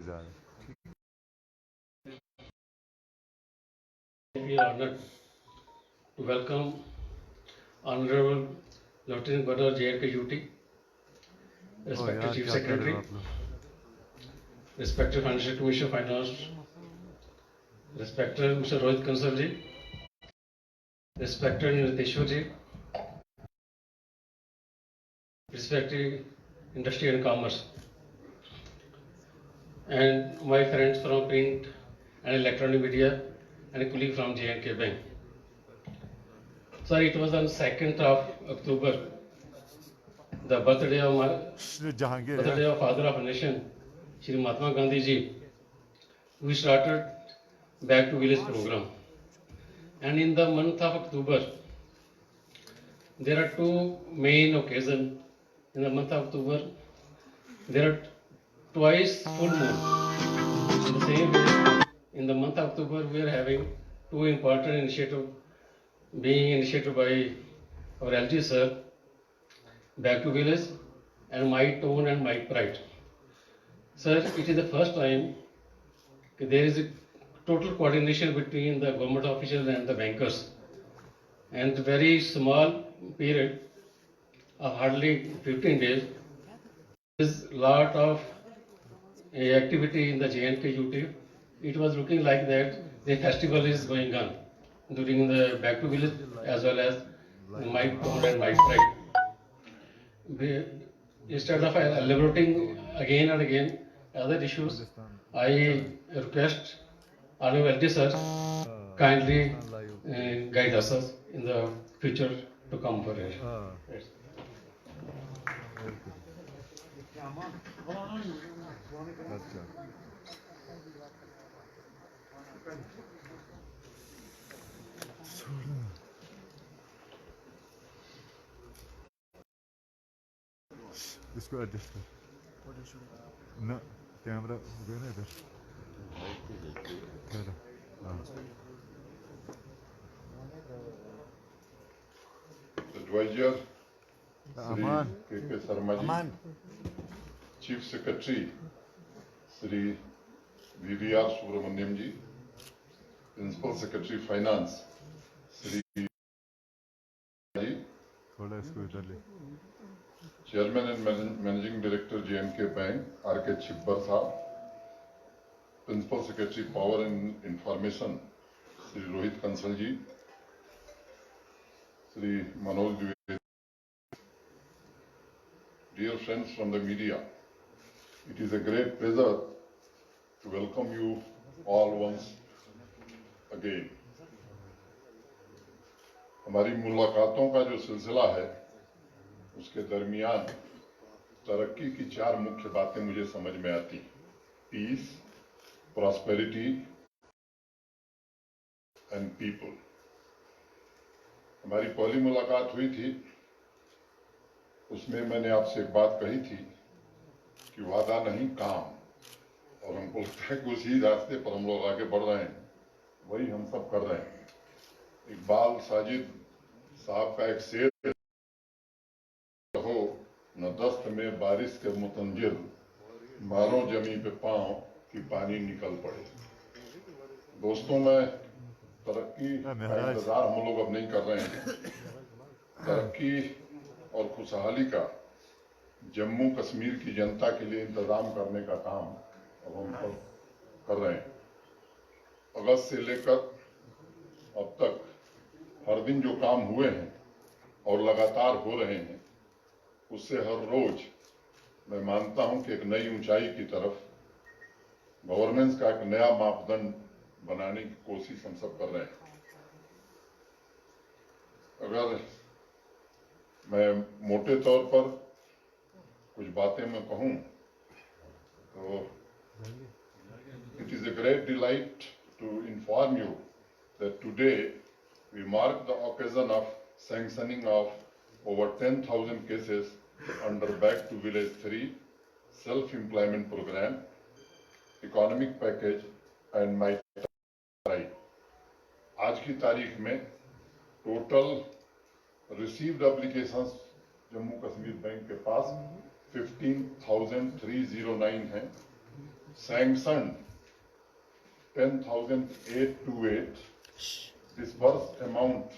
We are honored to welcome Honorable Lieutenant Governor JNK UT, respected Chief Secretary, respected Financial Commissioner Finance, respected Mr. Rohit Kansal ji, respected Niteshwar ji, respected Industry and Commerce, and my friends from print and electronic media and a colleague from J&K Bank. Sir, it was on 2nd of October, the birthday of father of a nation, Shri Mahatma Gandhi ji. We started Back to Village program. And in the month of October, there are two main occasions. In the month of October, there are twice full moon. In the same way, in the month of October, we are having two important initiatives being initiated by our LG sir, Back to Village, and My Tone and My Pride. Sir, it is the first time there is a total coordination between the government officials and the bankers. And very small period of hardly 15 days, there is lot of activity in the J&K UT. It was looking like that the festival is going on during the Back to Village as well as My Tone and My Pride. Instead of elaborating again and again other issues, I request Honorable LT sir kindly guide us in the future to come for it. Yes. इसको adjust कर ना camera हो गया ना इधर Advisor Sri K.K. Sarma ji, Chief Secretary Sri V.V.R. Subramaniam ji, Principal Secretary Finance Sri ji, Chairman and Managing Director J&K Bank R.K. Chibbar Saab, Principal Secretary Power and Information Sri Rohit Kansal ji, Sri Manoj Dwivedi. Dear friends from the media, it is a great pleasure to welcome you all once again. हमारी मुलाकातों का जो सिलसिला है उसके दरमियान तरक्की की चार मुख्य बातें मुझे समझ में आती, पीस, प्रॉस्पेरिटी एंड पीपल। हमारी पहली मुलाकात हुई थी, उसमें मैंने आपसे एक बात कही थी कि वादा नहीं काम, और हमको लगता है कि उसी रास्ते पर हम लोग आगे बढ़ रहे हैं, वही हम सब कर रहे हैं। इकबाल साजिद साहब का एक शेर हो, न दस्त में बारिश के मुतंजिर, मारो जमी पे पांव कि पानी निकल पड़े। दोस्तों, मैं तरक्की का इंतजार हम लोग अब नहीं कर रहे हैं। तरक्की और खुशहाली का जम्मू कश्मीर की जनता के लिए इंतजाम करने का काम अब हम सब कर रहे हैं। अगस्त से लेकर अब तक हर दिन जो काम हुए हैं और लगातार हो रहे हैं, उससे हर रोज मैं मानता हूं कि एक नई ऊंचाई की तरफ गवर्नेंस का एक नया मापदंड बनाने की कोशिश हम सब कर रहे हैं। अगर मैं मोटे तौर पर कुछ बातें मैं कहूं तो it is a great delight to inform you that today we mark the occasion of sanctioning of over 10,000 cases under Back to Village 3 self-employment program, economic package and My Pride. आज की तारीख में total received applications Jammu Kashmir bank के पास 15,309 हैं, sanctioned 10,828, disbursed amount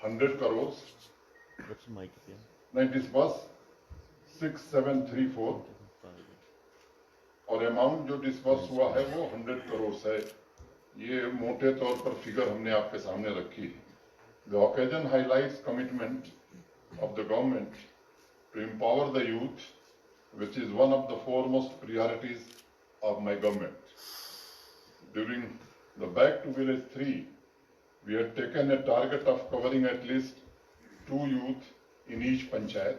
100 crores, नहीं disbursed 6734 और amount जो disburse हुआ है वो 100 करोड़ है। ये मोटे तौर पर फिगर हमने आपके सामने रखी है। The occasion highlights commitment of the government to empower the youth, which is one of the foremost priorities of my government. During the Back to Village 3, we had taken a target of covering at least 2 youth in each panchayat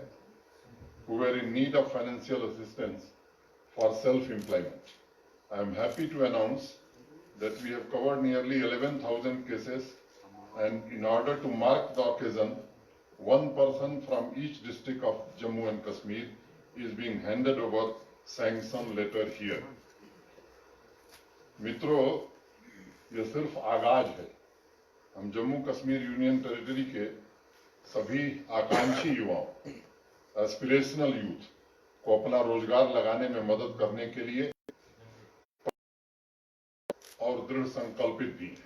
who were in need of financial assistance for self-employment. I am happy to announce that we have covered nearly 11,000 cases, and in order to mark the occasion, one person from each district of Jammu and Kashmir is being handed over sanction letter here. मित्रों, ये सिर्फ आगाज है। हम Jammu Kashmir union territory के सभी आकांक्षी युवाओं, एस्पिरेशनल यूथ को अपना रोजगार लगाने में मदद करने के लिए और दृढ़ संकल्पित भी है।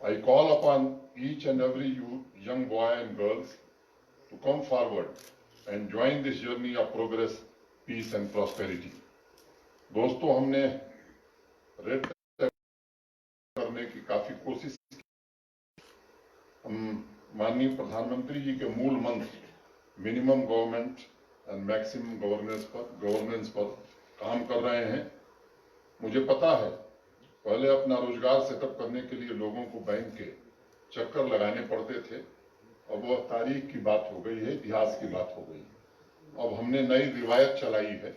I call upon each and every young boy and girls to come forward and join this journey of progress, peace and prosperity. दोस्तों, हमने रेड करने की काफी कोशिश की। हम माननीय प्रधानमंत्री जी के मूल मंत्र minimum government and maximum governance पर काम कर रहे हैं। मुझे पता है, पहले अपना रोजगार सेटअप करने के लिए लोगों को बैंक के चक्कर लगाने पड़ते थे। अब वह तारीख की बात हो गई है, इतिहास की बात हो गई। अब हमने नई रिवायत चलाई है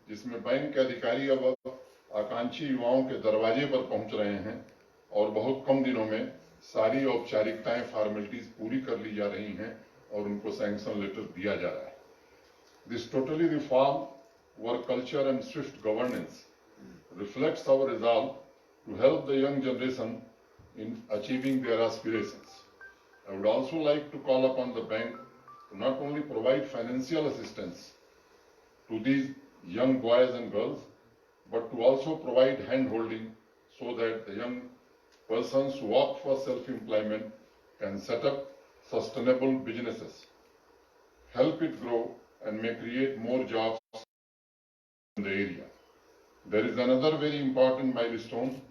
जिसमें बैंक के अधिकारी अब आकांक्षी युवाओं के दरवाजे पर पहुंच रहे हैं और बहुत कम दिनों में सारी औपचारिकताएं, फॉर्मेलिटीज पूरी कर ली जा रही हैं और उनको सैंक्शन लेटर दिया जा रहा है। This totally reform work culture and swift governance reflects our resolve to help the young generation in achieving their aspirations. I would also like to call upon the bank to not only provide financial assistance to these young boys and girls, but to also provide hand-holding so that the young persons who opt for self-employment can set up sustainable businesses, help it grow, and may create more jobs in the area. There is another very important milestone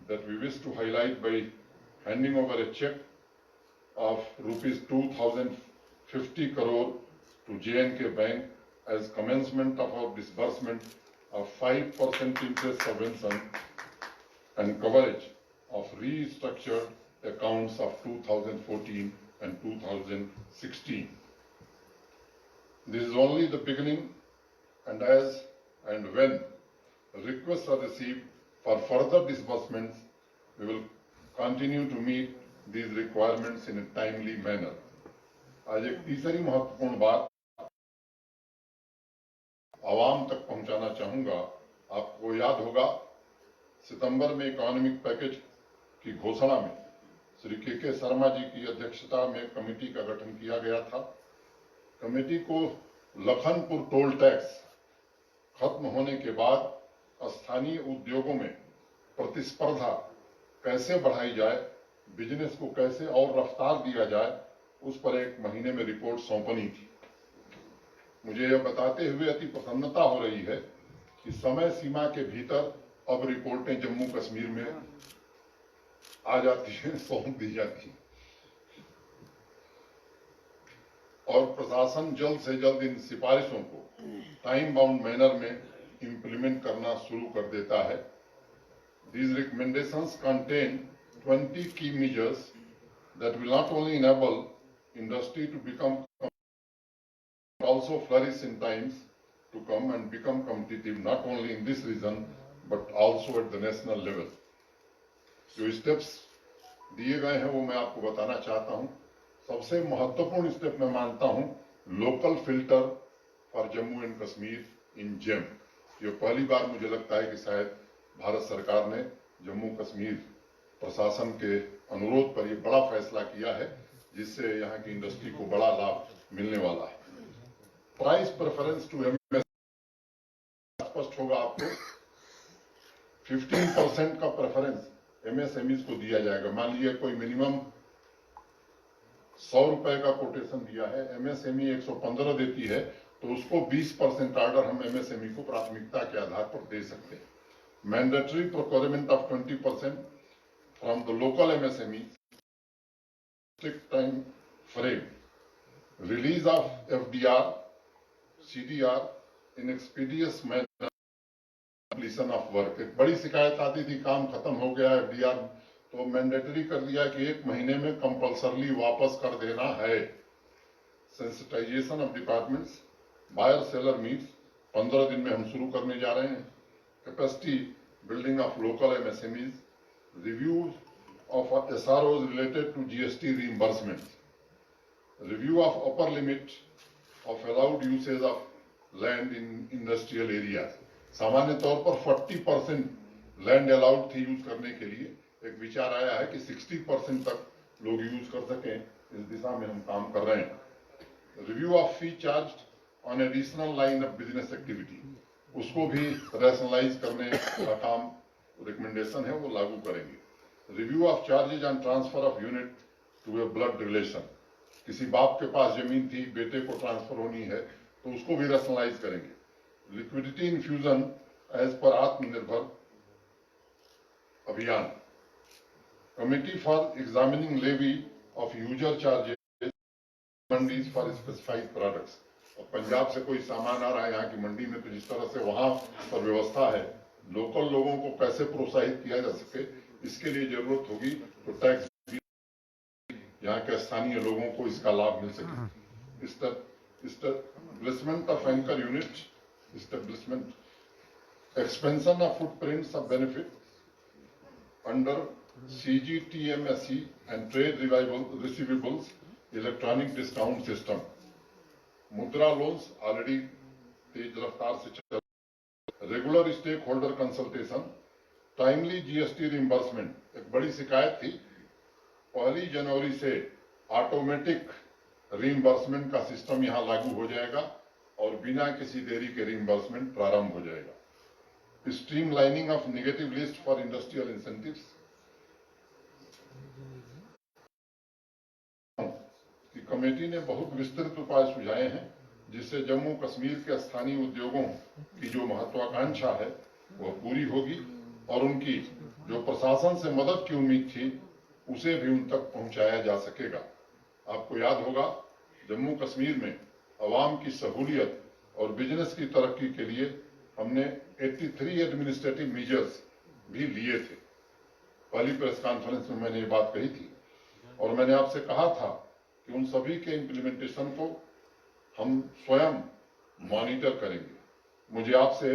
that we wish to highlight by handing over a check of rupees 2,050 crore to J&K Bank as commencement of our disbursement of 5% interest subvention and coverage of restructured accounts of 2014 and 2016. This is only the beginning, and as and when requests are received for further disbursements, we will continue to meet these requirements in a timely manner. आज एक तीसरी महत्वपूर्ण बात आवाम तक पहुंचाना चाहूंगा। आपको याद होगा, सितंबर में इकोनॉमिक पैकेज की घोषणा में श्री के शर्मा जी की अध्यक्षता में कमेटी का गठन किया गया था। कमेटी को लखनपुर टोल टैक्स खत्म होने के बाद स्थानीय उद्योगों में प्रतिस्पर्धा कैसे बढ़ाई जाए, बिजनेस को कैसे और रफ्तार दिया जाए, उस पर 1 महीने में रिपोर्ट सौंपनी थी। मुझे यह बताते हुए अति प्रसन्नता हो रही है कि समय सीमा के भीतर अब रिपोर्टें जम्मू कश्मीर में आ जाती हैं, सौंप दी जाती हैं और प्रशासन जल्द से जल्द इन सिफारिशों को टाइम बाउंड मैनर में इंप्लीमेंट करना शुरू कर देता है। These recommendations contain 20 key measures that will not only enable industry to become also flourish in times to come and become competitive not only in this region but also at the national level. जो steps दिए गए हैं वो मैं आपको बताना चाहता हूं। सबसे महत्वपूर्ण स्टेप मैं मानता हूं local filter for Jammu and Kashmir in GeM. ये पहली बार मुझे लगता है कि शायद भारत सरकार ने जम्मू कश्मीर प्रशासन के अनुरोध पर यह बड़ा फैसला किया है, जिससे यहाँ की इंडस्ट्री को बड़ा लाभ मिलने वाला है। प्राइस प्रेफरेंस टू एमएसपी स्पष्ट होगा आपको, 15% का प्रेफरेंस एमएसएमईज को दिया जाएगा। मान लीजिए कोई मिनिमम 100 रुपए का कोटेशन दिया है, एमएसएमई 115 देती है, तो उसको 20% ऑर्डर हम एमएसएमई को प्राथमिकता के आधार पर दे सकते हैं। Mandatory procurement of 20% from the local MSME, strict time frame, release of FDR, CDR in expeditious manner, completion of work. एक बड़ी शिकायत आती थी, काम खत्म हो गया एफडीआर, तो मैंडेटरी कर दिया कि 1 महीने में कंपल्सरली वापस कर देना है। Sensitisation of departments, buyer seller meets 15 दिन में हम शुरू करने जा रहे हैं। Capacity building of local MSMEs, review of SROs related to GST reimbursement, review of upper limit of allowed usage of land in industrial area. सामान्य तौर पर 40% लैंड अलाउड थी यूज करने के लिए, एक विचार आया है कि 60% तक लोग यूज कर सकें, इस दिशा में हम काम कर रहे हैं। Review of fee charge on additional line of business activity, उसको भी रैशनलाइज करने का काम रिकमेंडेशन है, वो लागू करेंगे। Review of charges on transfer of unit to a blood relation, किसी बाप के पास जमीन थी, बेटे को ट्रांसफर होनी है, तो उसको भी रैशनलाइज करेंगे। लिक्विडिटी इन्फ्यूजन एज पर आत्मनिर्भर अभियान, committee for examining levy of user charges mandis for specified products. और पंजाब से कोई सामान आ रहा है यहाँ की मंडी में, तो जिस तरह से वहां पर व्यवस्था है, लोकल लोगों को कैसे प्रोत्साहित किया जा सके, इसके लिए जरूरत होगी तो टैक्स यहाँ के स्थानीय लोगों को इसका लाभ मिल सके। Establishment of anchor unit, establishment, expansion of footprints of benefit under CGTMSE and trade receivables electronic discount system. Mudra loans already तेज रफ्तार से चल। Regular stakeholder consultation, timely GST reimbursement. एक बड़ी शिकायत थी, 1 जनवरी से ऑटोमेटिक रिइंबर्समेंट का सिस्टम यहां लागू हो जाएगा और बिना किसी देरी के रिइंबर्समेंट प्रारंभ हो जाएगा। Streamlining of negative list for industrial incentives, की कमेटी ने बहुत विस्तृत उपाय सुझाए हैं, जिससे जम्मू कश्मीर के स्थानीय उद्योगों की जो महत्वाकांक्षा है वह पूरी होगी और उनकी जो प्रशासन से मदद की उम्मीद थी उसे भी उन तक पहुंचाया जा सकेगा। आपको याद होगा, जम्मू कश्मीर में अवाम की सहूलियत और बिजनेस की तरक्की के लिए हमने 83 एडमिनिस्ट्रेटिव मेजर्स भी लिए थे। पहली प्रेस कॉन्फ्रेंस में मैंने ये बात कही थी और मैंने आपसे कहा था कि उन सभी के इम्प्लीमेंटेशन को हम स्वयं मॉनिटर करेंगे। मुझे आपसे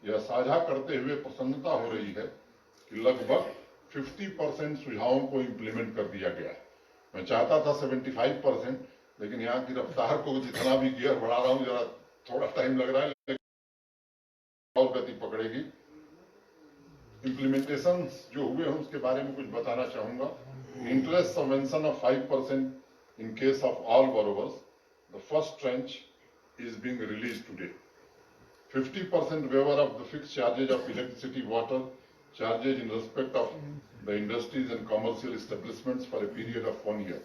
यह साझा करते हुए प्रसन्नता हो रही है कि लगभग 50% सुझावों को इम्प्लीमेंट कर दिया गया है। मैं चाहता था 75%, लेकिन यहाँ की रफ्तार को जितना भी गियर बढ़ा रहा हूँ, जरा थोड़ा टाइम लग रहा है, लेकिन और गति पकड़ेगी। इम्प्लीमेंटेशन जो हुए हैं उसके बारे में कुछ बताना चाहूंगा। Interest subvention of 5% in case of all borrowers, the first trench is being release today. 50% waiver of the fixed charges of electricity, water charges in respect of the industries and commercial establishments for a period of 1 year.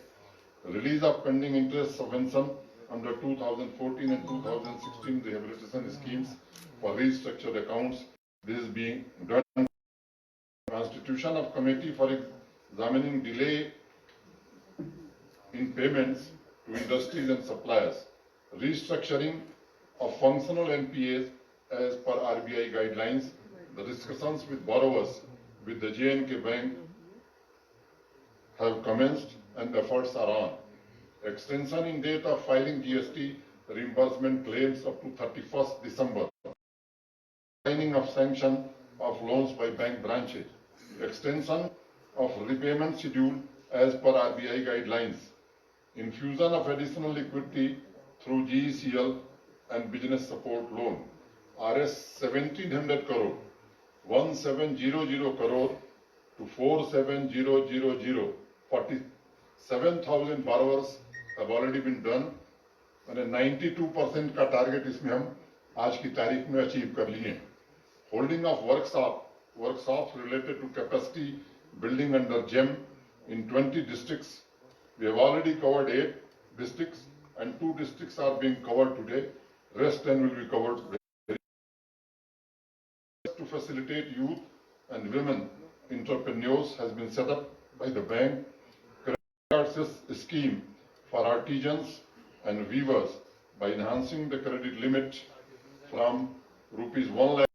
Release of pending interest subvention under 2014 and 2016 rehabilitation schemes for restructured accounts. This is being done. Constitution of committee for examining delay in payments to industries and suppliers. Restructuring of functional NPAs as per RBI guidelines. The discussions with borrowers with the J&K Bank have commenced and efforts are on. Extension in date of filing GST reimbursement claims up to 31st December. Signing of sanction of loans by bank branches. Extension of repayment schedule as per RBI guidelines. Infusion of additional liquidity through GECL and business support loan. RS 1700 crore, 1700 crore to 47000. 47,000 borrowers have already been done. and 92% का target इसमें हम आज की तारीख में achieve कर लिए। holding of workshops related to capacity building under GEM in 20 districts. We have already covered 8 districts and 2 districts are being covered today. Rest 10 will be covered. To facilitate youth and women entrepreneurs has been set up by the bank. Credit card scheme for artisans and weavers by enhancing the credit limit from rupees 1 lakh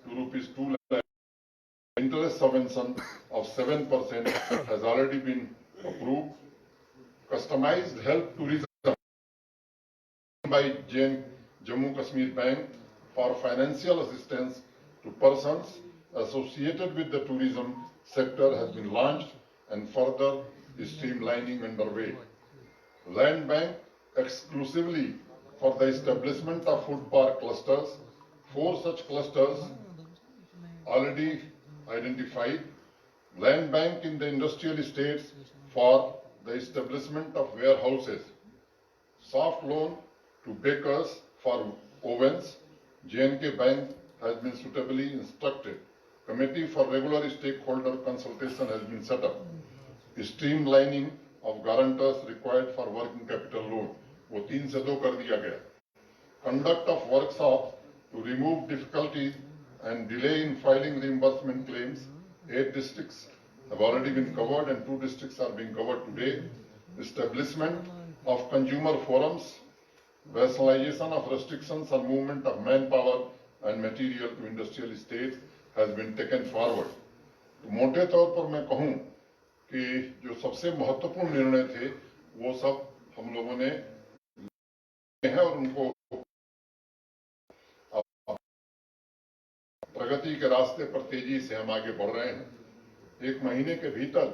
to rupees 2 lakh. Interest subvention of 7% has already been approved. Customized health tourism by Jammu Kashmir Bank for financial assistance to persons associated with the tourism sector has been launched and further streamlining underway. Land Bank exclusively for the establishment of food park clusters. 4 such clusters already identified. Land Bank in the industrial estates for the establishment of warehouses. Soft loan to bakers for ovens. J&K Bank has been suitably instructed. Committee for regular stakeholder consultation has been set up. Streamlining of guarantors required for working capital loan, वो 3 से 2 कर दिया गया. Conduct of workshops to remove difficulties and delay in filing reimbursement claims. 8 districts have already been covered and 2 districts are being covered today. Establishment of consumer forums. Rationalization of restrictions on movement of manpower and material to industrial estates has been taken forward. तो मोटे तौर पर मैं कहूं कि जो सबसे महत्वपूर्ण निर्णय थे वो सब हम लोगों ने लिए हैं और उनको प्रगति के रास्ते पर तेजी से हम आगे बढ़ रहे हैं. 1 महीने के भीतर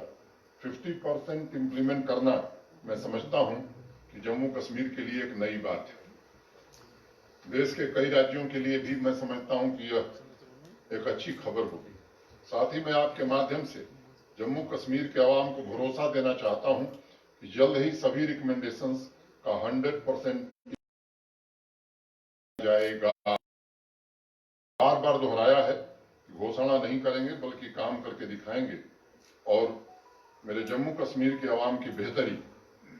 50% इम्प्लीमेंट करना मैं समझता हूं कि जम्मू कश्मीर के लिए एक नई बात है. देश के कई राज्यों के लिए भी मैं समझता हूं कि यह एक अच्छी खबर होगी. साथ ही मैं आपके माध्यम से जम्मू कश्मीर के आवाम को भरोसा देना चाहता हूं कि जल्द ही सभी रिकमेंडेशंस का 100% जाएगा. बार बार दोहराया है कि घोषणा नहीं करेंगे बल्कि काम करके दिखाएंगे और मेरे जम्मू कश्मीर के आवाम की बेहतरी,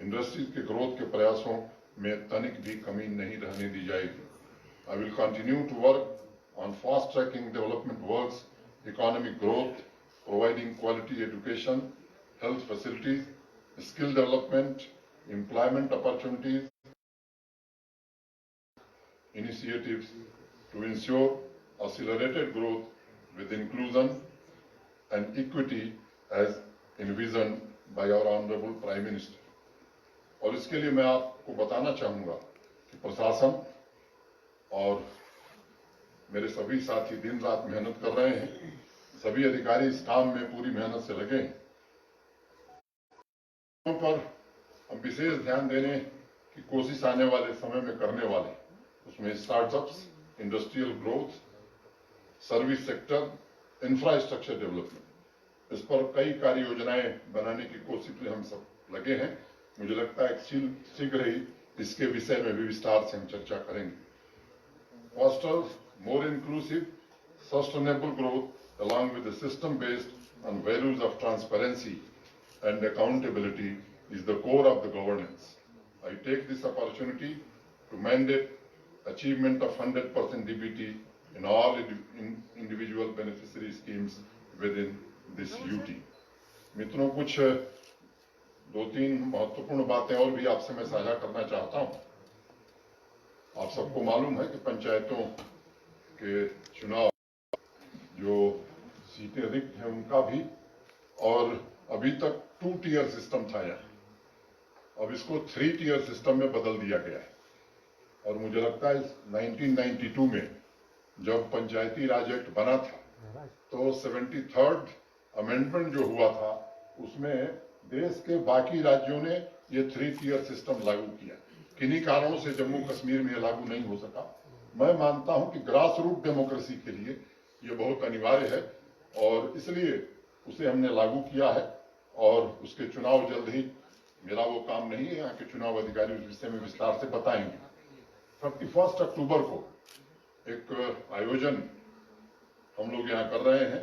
इंडस्ट्रीज के ग्रोथ के प्रयासों में तनिक भी कमी नहीं रहने दी जाएगी. I will continue to work on fast-tracking development works, economic growth, providing quality education, health facilities, skill development, employment opportunities, initiatives to ensure accelerated growth with inclusion and equity as envisioned by our Honorable Prime Minister. और इसके लिए मैं आपको बताना चाहूँगा कि प्रशासन और मेरे सभी साथी दिन रात मेहनत कर रहे हैं. सभी अधिकारी इस काम में पूरी मेहनत से लगे हैं. पर हम विशेष ध्यान देने की कोशिश आने वाले समय में करने वाले, उसमें startups, industrial growth, service sector, infrastructure development, इस पर कई कार्य योजनाएं बनाने की कोशिश में हम सब लगे हैं. मुझे लगता है शीघ्र ही इसके विषय में भी विस्तार से हम चर्चा करेंगे. Foster more inclusive, sustainable growth along with the system based on values of transparency and accountability is the core of the governance. I take this opportunity to mandate achievement of 100% DBT in all individual beneficiary schemes within this UT. मित्रों, कुछ 2-3 महत्वपूर्ण बातें और भी आपसे मैं साझा करना चाहता हूं. आप सबको मालूम है कि पंचायतों के चुनाव जो सीटें रिक्त हैं उनका भी, और अभी तक 2 टियर सिस्टम था यहाँ, अब इसको 3 टियर सिस्टम में बदल दिया गया है. और मुझे लगता है 1992 में जब पंचायती राज एक्ट बना था तो 73rd अमेंडमेंट जो हुआ था उसमें देश के बाकी राज्यों ने ये 3 टियर सिस्टम लागू किया. किन्हीं कारणों से जम्मू कश्मीर में लागू नहीं हो सका. मैं मानता हूं कि ग्रास रूट डेमोक्रेसी के लिए ये बहुत अनिवार्य है और इसलिए उसे हमने लागू किया है और उसके चुनाव जल्द ही, मेरा वो काम नहीं है, यहाँ के चुनाव अधिकारी उस विषय में विस्तार से बताएंगे. 31 अक्टूबर को एक आयोजन हम लोग यहाँ कर रहे हैं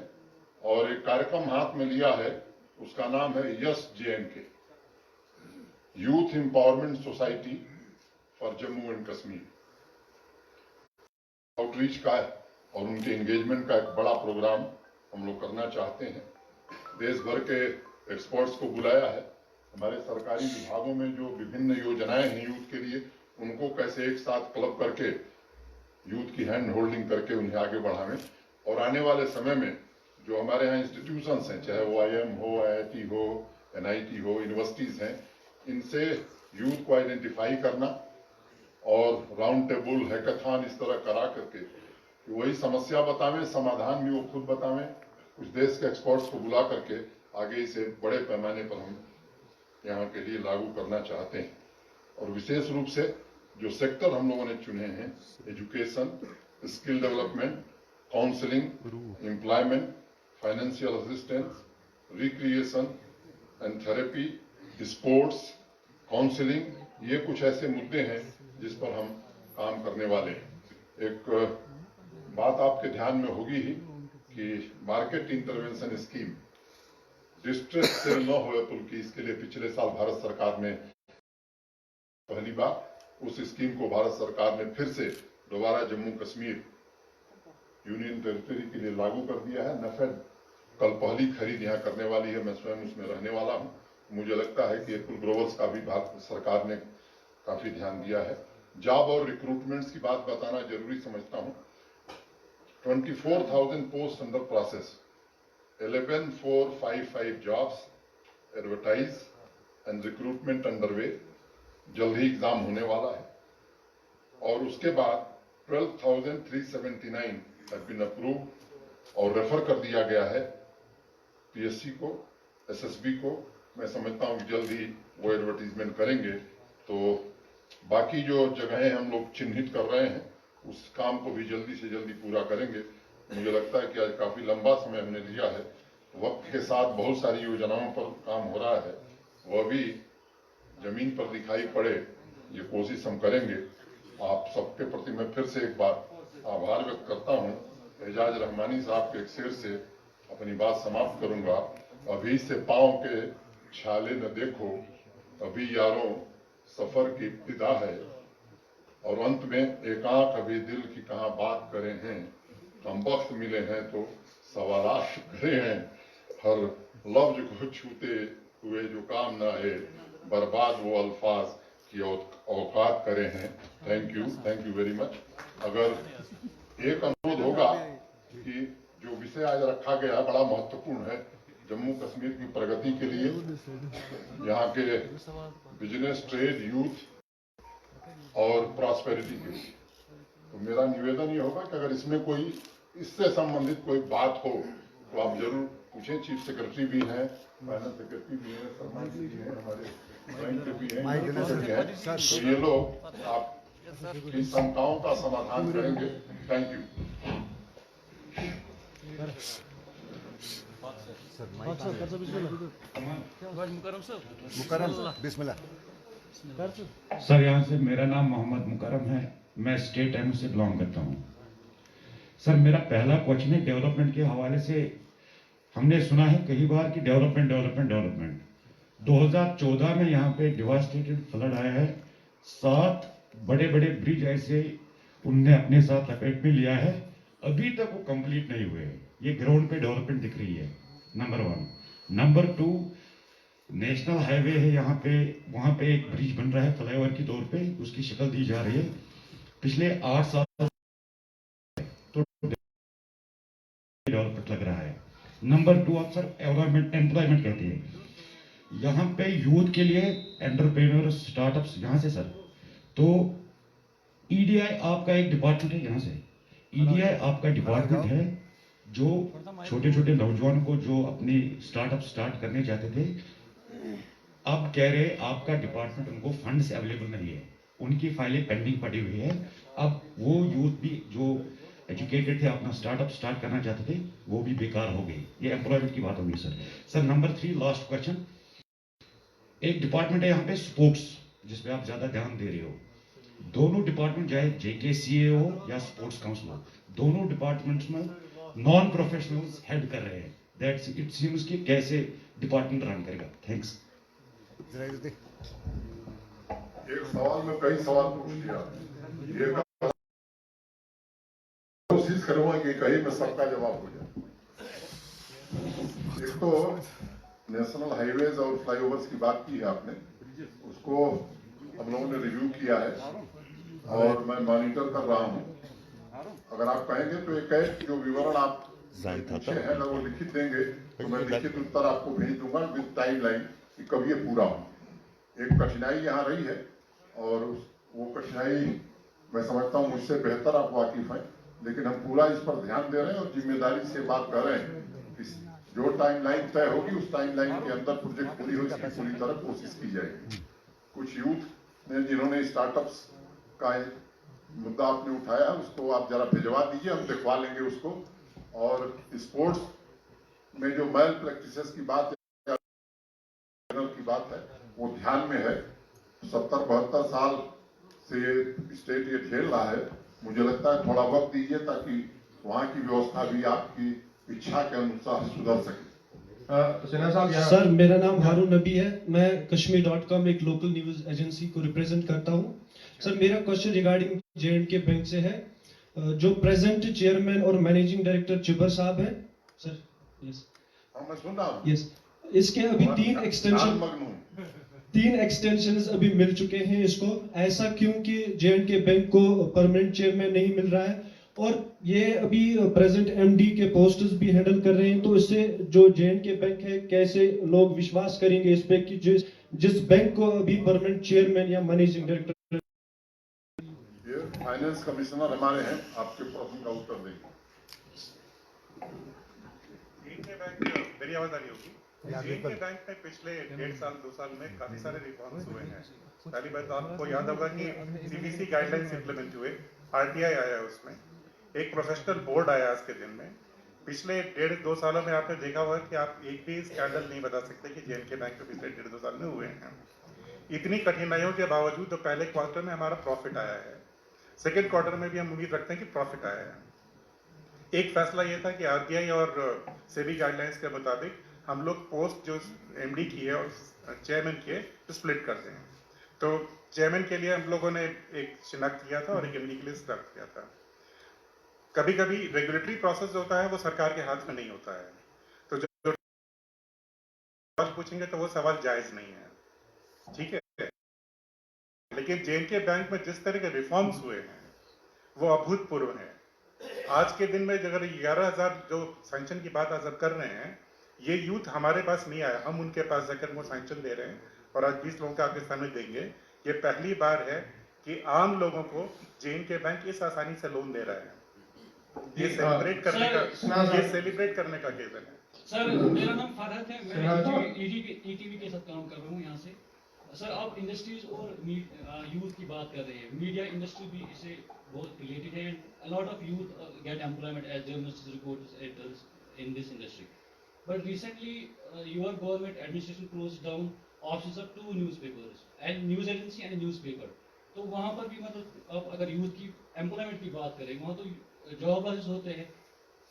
और एक कार्यक्रम हाथ में लिया है, उसका नाम है yes JNK, youth empowerment society for Jammu and Kashmir. Outreach का और उनके एंगेजमेंट का एक बड़ा प्रोग्राम हम लोग करना चाहते हैं। देश भर के एक्सपर्ट्स को बुलाया है। हमारे सरकारी विभागों में जो विभिन्न योजनाएं हैं यूथ के लिए, उनको कैसे एक साथ क्लब करके यूथ की हैंड होल्डिंग करके उन्हें आगे बढ़ावें, और आने वाले समय में जो हमारे यहाँ इंस्टीट्यूशंस हैं, चाहे वो IIM हो, IIT हो, NIT हो, यूनिवर्सिटीज हैं, इनसे यूथ को आइडेंटिफाई करना और राउंड टेबल हैकाथॉन इस तरह करा करके कि वही समस्या बतावें, समाधान भी वो खुद बतावें, कुछ देश के एक्सपर्ट्स को बुला करके आगे इसे बड़े पैमाने पर हम यहाँ के लिए लागू करना चाहते हैं। और विशेष रूप से जो सेक्टर हम लोगों ने चुने हैं, education, skill development, counselling, employment, financial assistance, recreation and therapy, sports, counselling, ये कुछ ऐसे मुद्दे हैं जिस पर हम काम करने वाले हैं। एक बात आपके ध्यान में होगी ही कि market intervention scheme distress cell न हो एप्पल की, इसके लिए पिछले साल भारत सरकार ने पहली बार उस स्कीम को भारत सरकार ने फिर से दोबारा जम्मू कश्मीर यूनियन टेरिटरी के लिए लागू कर दिया है। नफेड कल पहली खरीद यहाँ करने वाली है, मैं स्वयं उसमें रहने वाला हूँ। मुझे लगता है कि एप्पल ग्लोबल्स का भी भारत सरकार ने काफी ध्यान दिया है। जॉब और रिक्रूटमेंट्स की बात बताना जरूरी समझता हूँ। 24,000 post under process, 11,455 jobs advertise and recruitment underway, जल्द ही एग्जाम होने वाला है। और उसके बाद 12,379 have been approved और रेफर कर दिया गया है PSC को, SSB को। मैं समझता हूँ कि जल्द ही वो एडवर्टीजमेंट करेंगे। तो बाकी जो जगहें हम लोग चिन्हित कर रहे हैं, उस काम को भी जल्दी से जल्दी पूरा करेंगे। मुझे लगता है कि आज काफी लंबा समय हमने लिया है, वक्त के साथ बहुत सारी योजनाओं पर काम हो रहा है, वह भी जमीन पर दिखाई पड़े, ये कोशिश हम करेंगे। आप सबके प्रति मैं फिर से एक बार आभार व्यक्त करता हूँ। एजाज रहमानी साहब के एक शेर से अपनी बात समाप्त करूंगा। अभी से पांव के छाले न देखो, अभी यारों सफर की इब्तिदा है। और अंत में एक आंख अभी दिल की कहाँ बात करें हैं, हम वक्त मिले हैं तो सवालात करे हैं। हर लफ्ज को छूते हुए जो काम ना है, बर्बाद वो अल्फाज की औकात करे हैं। Thank you very much. अगर एक अनुरोध होगा कि जो विषय आज रखा गया बड़ा महत्वपूर्ण है जम्मू कश्मीर की प्रगति के लिए, यहाँ के बिजनेस, ट्रेड, यूथ और प्रॉस्पेरिटी के लिए। तो मेरा निवेदन ये होगा कि अगर इसमें कोई इससे संबंधित कोई बात हो तो आप जरूर पूछें। चीफ सेक्रेटरी भी हैं, फाइनेंस सेक्रेटरी भी हैं, शर्मा जी भी हैं, हमारे बैंक के भी हैं, तो ये लोग आपकी शंकाओं का समाधान करेंगे। Thank you. Mukram Bismillah. Sir, यहाँ से मेरा नाम मोहम्मद मुकरम है, मैं स्टेट एम से बिलोंग करता हूँ। सर, मेरा पहला क्वेश्चन है डेवलपमेंट के हवाले से। हमने सुना है कई बार कि डेवलपमेंट 2014 में यहाँ पे डिवास्टेटेड फ्लड आया है, 7 बड़े बड़े ब्रिज ऐसे उनने अपने साथ लपेट में लिया है, अभी तक वो कंप्लीट नहीं हुए। ये ग्राउंड पे डेवलपमेंट दिख रही है, नंबर 1। नंबर 2, नेशनल हाईवे है यहाँ पे, वहां पे एक ब्रिज बन रहा है फ्लाईओवर के तौर पे, उसकी शक्ल दी जा रही है। पिछले 8 साल तो डेवलपमेंट लग रहा है। नंबर 2, आप सर एम्प्लॉयमेंट कहते हैं, यहाँ पे यूथ के लिए एंटरप्रेन्योर स्टार्टअप्स यहाँ से सर, तो EDI आपका एक डिपार्टमेंट है यहाँ से, EDI आपका डिपार्टमेंट है जो छोटे छोटे नौजवान को जो अपनी स्टार्टअप स्टार्ट करने चाहते थे, अब कह रहे आपका डिपार्टमेंट उनको फंड्स अवेलेबल नहीं है, उनकी फाइलें पेंडिंग पड़ी हुई है। अब वो यूथ भी जो एजुकेटेड थे, अपना स्टार्टअप स्टार्ट करना चाहते थे, वो भी बेकार हो गई। ये एम्प्लॉयमेंट की बात होगी sir. Sir, number 3, last question. एक डिपार्टमेंट है यहाँ पे स्पोर्ट्स, जिसपे आप ज्यादा ध्यान दे रहे हो। दोनों डिपार्टमेंट, चाहे JKCA हो या स्पोर्ट्स काउंसिल हो, दोनों डिपार्टमेंट्स में नॉन प्रोफेशनल्स हेड कर रहे हैं, दैट्स इट सीम्स कि कैसे डिपार्टमेंट रन करेगा। थैंक्स। एक सवाल में कई सवाल पूछ लिया, ये कोशिश करूंगा कि कहीं में सबका जवाब हो जाए। एक तो नेशनल हाईवेज और फ्लाईओवर्स की बात की है आपने, उसको हम लोगों ने रिव्यू किया है और मैं मॉनिटर कर रहा हूं। अगर आप कहेंगे तो एक जो विवरण आप पूछे हैं अगर वो लिखित देंगे तो मैं लिखित उत्तर आपको भेज दूंगा विद टाइमलाइन कि कब ये पूरा हो। एक कठिनाई यहाँ रही है और वो कठिनाई मैं समझता हूँ मुझसे बेहतर आप वाकिफ हैं, लेकिन हम पूरा इस पर ध्यान दे रहे हैं और जिम्मेदारी से बात कर रहे हैं कि जो टाइमलाइन तय होगी उस टाइमलाइन के अंदर प्रोजेक्ट पूरी हो इसकी पूरी तरह कोशिश की जाएगी। कुछ यूथ ने जिन्होंने स्टार्टअप्स का मुद्दा आपने उठाया उसको आप जरा भिजवा दीजिए, हम दिखवा लेंगे उसको। और स्पोर्ट्स में जो मैल प्रैक्टिसेस की बात है की बात है वो ध्यान में है। 70-72 साल से स्टेट ये झेल रहा है, मुझे लगता है थोड़ा वक्त दीजिए ताकि वहाँ की व्यवस्था भी आपकी इच्छा के अनुसार सुधर सके। सर मेरा नाम हारून नबी है, मैं kashmir.com एक लोकल न्यूज एजेंसी को रिप्रेजेंट करता हूँ। सर मेरा क्वेश्चन रिगार्डिंग J&K बैंक से है। जो प्रेजेंट चेयरमैन और मैनेजिंग डायरेक्टर चिबर साहब हैं सर, यस मैं सुन रहा हूँ। यस, इसके अभी 3 एक्सटेंशंस अभी मिल चुके हैं इसको। ऐसा क्यों कि J&K बैंक को परमानेंट चेयरमैन नहीं मिल रहा है और ये अभी प्रेजेंट एमडी के पोस्ट्स भी हैंडल कर रहे हैं, तो इससे जो J&K बैंक है कैसे लोग विश्वास करेंगे इस पे कि जिस बैंक को अभी परमानेंट चेयरमैन या मैनेजिंग डायरेक्टर। ये फाइनेंस कमिश्नर हमारे हैं, आपके प्रश्न का उत्तर देंगे। J&K बैंक मेरी आवाज आ रही होगी। J&K बैंक में पिछले 1.5 साल 2 साल में काफी सारे रिफॉर्म्स हुए हैं। पहली बात तो आपको याद होगा कि CBC गाइडलाइंस इंप्लीमेंट हुए, RTI आया है, उसमें एक प्रोफेशनल बोर्ड आया आज के दिन में। पिछले 1.5-2 सालों में आपने देखा होगा कि आप एक भी स्कैंडल नहीं बता सकते कि J&K बैंक में पिछले 1.5-2 साल में हुए हैं। इतनी कठिनाइयों के बावजूद तो पहले क्वार्टर में हमारा प्रॉफिट आया है, सेकेंड क्वार्टर में भी हम उम्मीद रखते हैं कि प्रॉफिट आया है। एक फैसला यह था कि RBI और सेबी गाइडलाइंस के मुताबिक हम लोग पोस्ट जो MD की है और चेयरमैन की है स्प्लिट करते हैं। तो चेयरमैन के लिए हम लोगों ने एक शिनाख्त किया था और एक MD के लिए शिनाख्त किया था। कभी कभी रेगुलेटरी प्रोसेस होता है वो सरकार के हाथ में नहीं होता है, तो जो सवाल पूछेंगे तो वो सवाल जायज नहीं है, ठीक है। लेकिन J&K बैंक में जिस तरह के रिफॉर्म्स हुए हैं वो अभूतपूर्व है। आज के दिन में अगर 11,000 जो सैंक्शन की बात आज कर रहे हैं, ये यूथ हमारे पास नहीं आया, हम उनके पास जाकर वो सैंक्शन दे रहे हैं और आज 20 लोगों के आपके सामने देंगे। ये पहली बार है कि आम लोगों को J&K बैंक इस आसानी से लोन दे रहा है। ये सेलिब्रेट करने का केवल है। सर मेरा नाम फरहत है, मैं ETV के साथ काम कर रहा हूँ यहाँ से। सर आप इंडस्ट्रीज और यूथ की बात कर रहे हैं, मीडिया इंडस्ट्री भी इससे बहुत रिलेटेड है। A lot of youth get employment as journalists, reporters, editors in this industry. But recently, your government administration closed down offices of 2 newspapers, and news agency and newspaper. तो वहाँ पर भी मतलब अब अगर यूथ की एम्प्लॉयमेंट की बात करें, वहाँ तो जॉब लॉसेस होते हैं,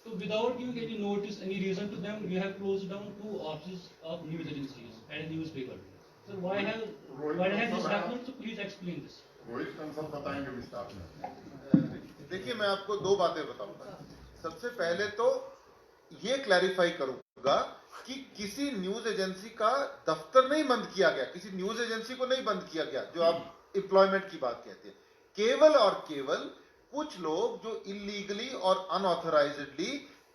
तो without giving any notice, any reason to them, you have closed down 2 offices of news agencies and newspaper. So why has this happened? So please explain this. Rohit Kansal बताएंगे विस्तार में। देखिए मैं आपको 2 बातें बताऊंगा। सबसे पहले तो ये क्लैरिफाई करूंगा कि किसी न्यूज एजेंसी का दफ्तर नहीं बंद किया गया, किसी न्यूज एजेंसी को नहीं बंद किया गया। जो आप एम्प्लॉयमेंट की बात कहते हैं, केवल और केवल कुछ लोग जो इलीगली और अनऑथराइज्डली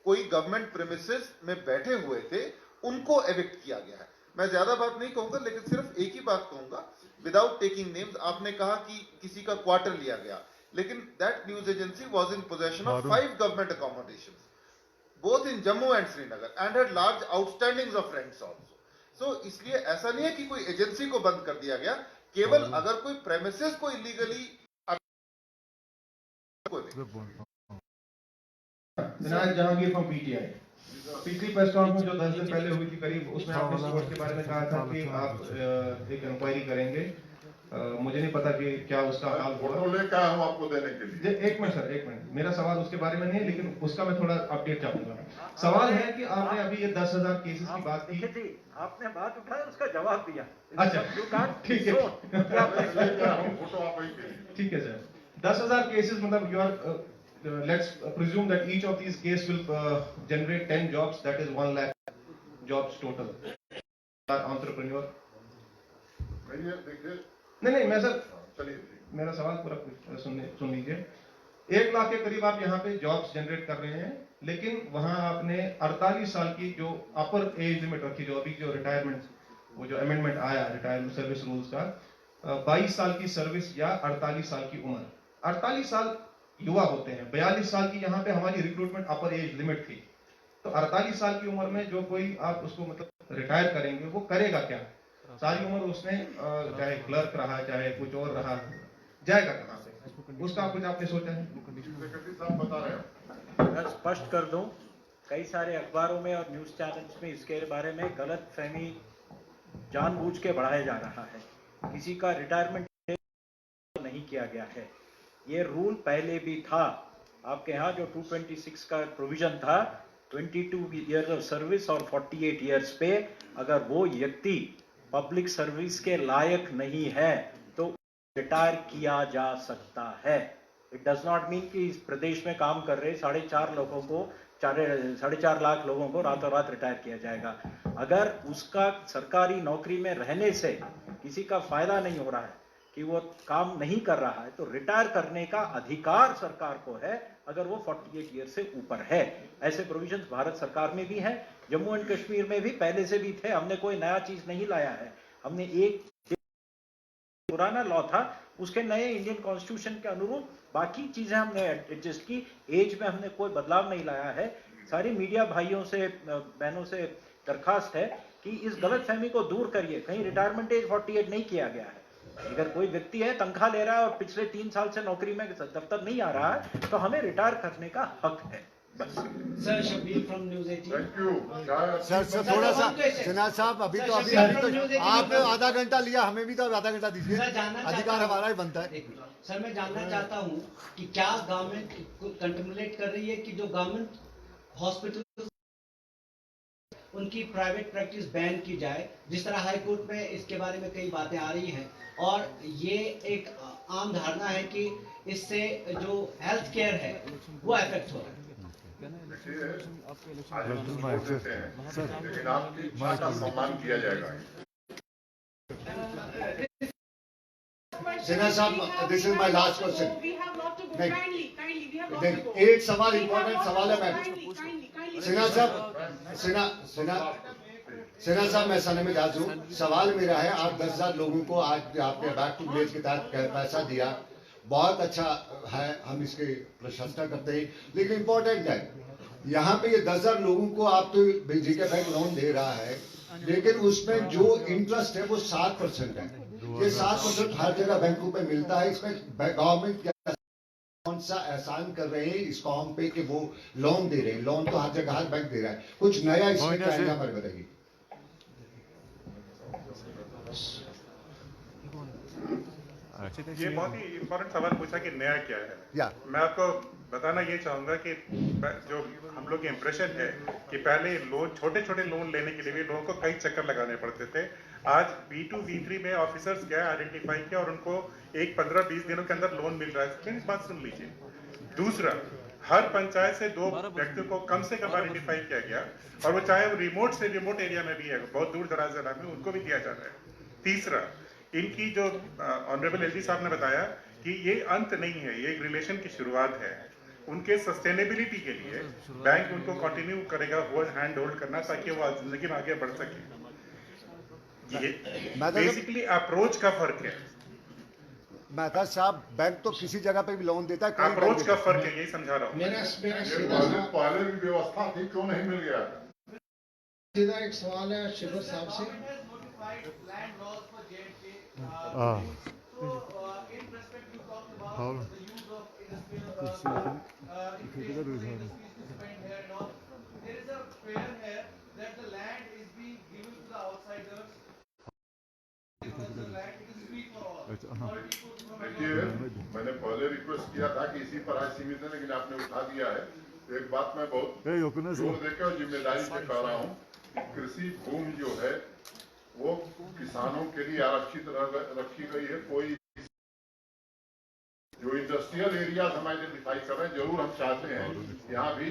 कोई गवर्नमेंट प्रेमिसेस में बैठे हुए थे उनको एविक्ट किया गया है। मैं ज्यादा बात नहीं कहूंगा, लेकिन सिर्फ एक ही बात कहूंगा विदाउट टेकिंग नेम्स। आपने कहा कि किसी का क्वार्टर लिया गया, लेकिन that news agency was in possession of 5 government accommodations both in Jammu and Srinagar and had large outstandings of rents also. So इसलिए ऐसा नहीं है कि कोई एजेंसी को बंद कर दिया गया, केवल अगर कोई प्रेमिसेस को इलीगली जहांगीर फ्रॉम PTI। पिछली प्रेस कॉन्फ्रेंस जो 10 दिन पहले हुई थी करीब, उसमें आपने स्पोर्ट्स के बारे में कहा था कि आप एक इंक्वायरी करेंगे मुझे नहीं पता कि क्या उसका हाल हुआ। फोटो लेकर आए हम आपको देने के लिए। एक मिनट सर, एक मिनट, मेरा सवाल उसके बारे में नहीं है, लेकिन उसका मैं थोड़ा अपडेट चाहूंगा। सवाल है कि आपने अभी ये 10,000 केसेस की बात की, आपने बात उठाया, उसका जवाब दिया। अच्छा ठीक है, हम फोटो आप वही के लिए। ठीक है सर। 10,000 केसेस मतलब you are let's presume that each of these cases will generate 10 jobs, that is 1 lakh jobs total. Entrepreneur नहीं देखिए, नहीं मैं सर, चलिए मेरा सवाल पूरा सुन लीजिए। 1 लाख के करीब आप यहाँ पे जॉब्स जनरेट कर रहे हैं, लेकिन वहां आपने 48 साल की जो अपर एज लिमिट रखी, जो अभी जो रिटायरमेंट, वो जो अमेंडमेंट आया रिटायरमेंट सर्विस रूल्स का, 22 साल की सर्विस या 48 साल की उम्र। 48 साल युवा होते हैं, 42 साल की यहाँ पे हमारी रिक्रूटमेंट अपर एज लिमिट थी। तो 48 साल की उम्र में जो कोई आप उसको मतलब रिटायर करेंगे, वो करेगा क्या? सारी उम्र उसने चाहे क्लर्क रहा, चाहे कुछ और रहा, जाएगा कहाँ से? उसका कुछ आपने सोचा है? साहब बता रहे हैं। मैं स्पष्ट कर दूं, कई सारे अखबारों में और न्यूज चैनल्स में इसके बारे में गलत फहमी जानबूझ के बढ़ाया जा रहा है। किसी का रिटायरमेंट नहीं किया गया है। ये रूल पहले भी था। आपके यहाँ जो 226 का प्रोविजन था, 22 ईयर्स ऑफ सर्विस और 48 ईयर्स पे, अगर वो व्यक्ति पब्लिक सर्विस के लायक नहीं है तो रिटायर किया जा सकता है। इट डज नॉट मीन कि इस प्रदेश में काम कर रहे 4.5 लाख लोगों को रातों रात रिटायर किया जाएगा। अगर उसका सरकारी नौकरी में रहने से किसी का फायदा नहीं हो रहा है, कि वो काम नहीं कर रहा है, तो रिटायर करने का अधिकार सरकार को है, अगर वो 48 ईयर से ऊपर है। ऐसे प्रोविजंस भारत सरकार में भी हैं, जम्मू एंड कश्मीर में भी पहले से भी थे। हमने कोई नया चीज नहीं लाया है। हमने एक पुराना लॉ था, उसके नए इंडियन कॉन्स्टिट्यूशन के अनुरूप बाकी चीजें हमने एडजस्ट की। एज में हमने कोई बदलाव नहीं लाया है। सारी मीडिया भाइयों से, बहनों से दरखास्त है कि इस गलतफहमी को दूर करिए। कहीं रिटायरमेंट एज 48 नहीं किया गया है। अगर कोई व्यक्ति है, तनख्वाह ले रहा है और पिछले 3 साल से नौकरी में दफ्तर नहीं आ रहा है, तो हमें रिटायर करने का हक है। बस। Sir, Shabbir from news 18। Thank you. Sir थोड़ा सा सिन्हा साहब, अभी तो आपने आधा घंटा लिया, हमें भी तो आधा घंटा दीजिए, अधिकार हमारा ही बनता है। सर, मैं जानना चाहता हूँ कि क्या गवर्नमेंट कंटेम्पलेट कर रही है कि जो गवर्नमेंट हॉस्पिटल उनकी प्राइवेट प्रैक्टिस बैन की जाए, जिस तरह हाई कोर्ट में इसके बारे में कई बातें आ रही हैं, और ये एक आम धारणा है कि इससे जो हेल्थ केयर है वो अफेक्ट हो रहा है। लेकिन आपकी इच्छा का सम्मान किया जाएगा। सिन्हा साहब, this is my last question. एक सवाल, इंपॉर्टेंट सवाल है मैम। सिन्हा साहब, सिन्हा साहब, मैं सनम इजाज हूँ। सवाल मेरा है, आप 10,000 लोगों को आज आपने बैक टू विलेज के तहत पैसा दिया, बहुत अच्छा है, हम इसकी प्रशंसा करते हैं। लेकिन इंपॉर्टेंट है, यहाँ पे ये 10,000 लोगों को आप तो जीके बैंक लोन दे रहा है, लेकिन उसमें जो इंटरेस्ट है वो 7% है। ये 7% हर जगह बैंकों पे मिलता है। इसमें गवर्नमेंट क्या कौन सा एहसान कर रहे हैं इस कॉम पे कि वो लोन दे रहे हैं? लोन तो हर जगह हर बैंक दे रहा है, कुछ नया इसमें क्या है, हमारे बताइए। ये बहुत ही इम्पोर्टेंट सवाल पूछा कि नया क्या है। मैं आपको बताना ये चाहूंगा कि जो हम लोग की इम्प्रेशन है कि पहले लोन, छोटे छोटे लोन लेने के लिए भी लोगों को कई चक्कर लगाने पड़ते थे। आज B2 B3 में ऑफिसर्स गए, आइडेंटिफाई किया और उनको 15-20 दिनों के अंदर लोन मिल रहा है। मेरी बात सुन लीजिए। दूसरा, हर पंचायत से 2 व्यक्तियों को कम से कम आइडेंटिफाई किया गया, और वो चाहे वो रिमोट से रिमोट एरिया में भी है, बहुत दूर दराज जिला में, उनको भी दिया जा रहा है। तीसरा, इनकी जो ऑनरेबल एलजी साहब ने बताया कि ये अंत नहीं है, ये एक रिलेशन की शुरुआत है। उनके सस्टेनेबिलिटी के लिए बैंक उनको कंटिन्यू करेगा हैंड होल्ड करना, ताकि वो जिंदगी में आगे बढ़ सके। ये बेसिकली अप्रोच का फर्क है। मेहता साहब, बैंक तो किसी जगह पे भी लोन देता है, अप्रोच का फर्क है, यही समझा रहा हूँ। पहले भी व्यवस्था थी, क्यों नहीं मिल गया? सीधा एक सवाल है शिवर साहब से। किया था कि इसी पर आज सीमित है, लेकिन आपने उठा दिया है। तो एक बात मैं बहुत Hey, open us. जोर देकर और जिम्मेदारी से कह रहा हूँ कि कृषि भूमि जो है वो किसानों के लिए आरक्षित रखी गई है। कोई जो इंडस्ट्रियल एरियाज हम आइडेंटिफाई कर रहे हैं, जरूर हम चाहते हैं यहाँ भी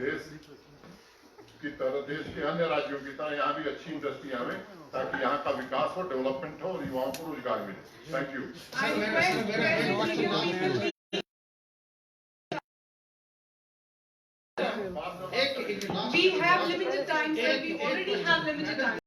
देश की तरह, देश के अन्य राज्यों की तरह यहाँ भी अच्छी इंडस्ट्रियां आवे, ताकि यहाँ का विकास हो, डेवलपमेंट हो और युवाओं को रोजगार मिले। Thank you. We have limited time, sir. We already have limited time.